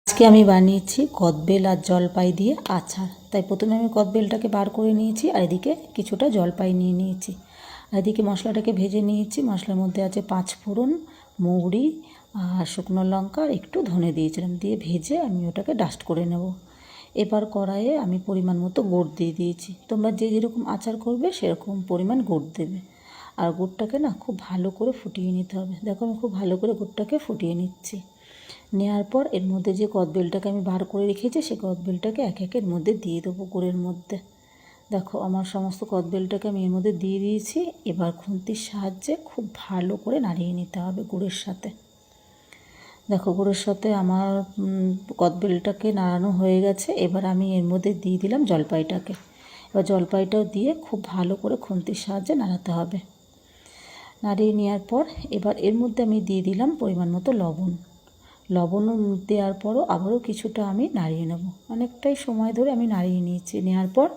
আজকে আমি বানিয়েছি কদবেল আর জলপাই দিয়ে আচার। তাই প্রথমে আমি কদবেলটাকে বার করে নিয়েছি, আর এদিকে কিছুটা জলপাই নিয়ে নিয়েছি। আর এদিকে মশলাটাকে ভেজে নিয়েছি। মশলার মধ্যে আছে 5 ফোড়ন, মৌরি আর শুকনো লঙ্কা আর একটু ধনে দিয়েছিলাম। দিয়ে ভেজে আমি ওটাকে ডাস্ট করে নেব। এবার কড়াইয়ে আমি পরিমাণ মতো গুড় দিয়ে দিয়েছি। তোমরা যে যেরকম আচার করবে সেরকম পরিমাণ গুড় দেবে। আর গুড়টাকে না খুব ভালো করে ফুটিয়ে নিতে হবে। দেখো আমি খুব ভালো করে গুড়টাকে ফুটিয়ে নিচ্ছি। নেওয়ার পর এর মধ্যে যে কদবেলটাকে আমি বার করে রেখেছি সেই কদবেলটাকে এক একের মধ্যে দিয়ে দেবো গুড়ের মধ্যে। দেখো আমার সমস্ত কদবেলটাকে আমি এর মধ্যে দিয়ে দিয়েছি। এবার খুন্তির সাহায্যে খুব ভালো করে নাড়িয়ে নিতে হবে গুড়ের সাথে। দেখো গুড়ের সাথে আমার কদবেলটাকে নাড়ানো হয়ে গেছে। এবার আমি এর মধ্যে দিয়ে দিলাম জলপাইটাকে। এবার জলপাইটাও দিয়ে খুব ভালো করে খুন্তির সাহায্যে নাড়াতে হবে। নাড়িয়ে নেওয়ার পর এবার এর মধ্যে আমি দিয়ে দিলাম পরিমাণ মতো লবণ। লবণ দেওয়ার পরও আবারও কিছুটা আমি নাড়িয়ে নেব। অনেকটাই সময় ধরে আমি নাড়িয়ে নিয়েছি। নেওয়ার পর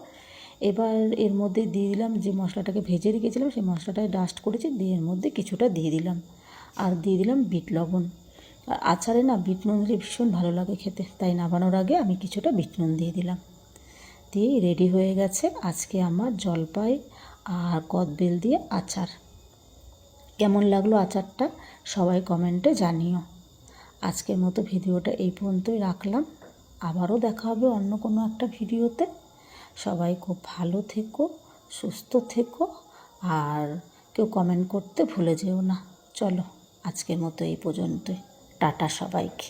এবার এর মধ্যে দিয়ে দিলাম যে মশলাটাকে ভেজে রেখেছিলাম, সেই মশলাটাকে ডাস্ট করেছি, দিয়ে এর মধ্যে কিছুটা দিয়ে দিলাম। আর দিয়ে দিলাম বিট লবণ। আর আচারে না বিট নুন দিলে ভীষণ ভালো লাগে খেতে, তাই নামানোর আগে আমি কিছুটা বিট নুন দিয়ে দিলাম। দিয়েই রেডি হয়ে গেছে আজকে আমার জলপাই আর কদবেল দিয়ে আচার। কেমন লাগলো আচারটা সবাই কমেন্টে জানিও। আজকের মতো ভিডিওটা এই পর্যন্তই রাখলাম। আবারও দেখা হবে অন্য কোনো একটা ভিডিওতে। সবাই খুব ভালো থেকো, সুস্থ থেকো, আর কেউ কমেন্ট করতে ভুলে যেও না। চলো আজকের মতো এই পর্যন্তই। টাটা সবাইকে।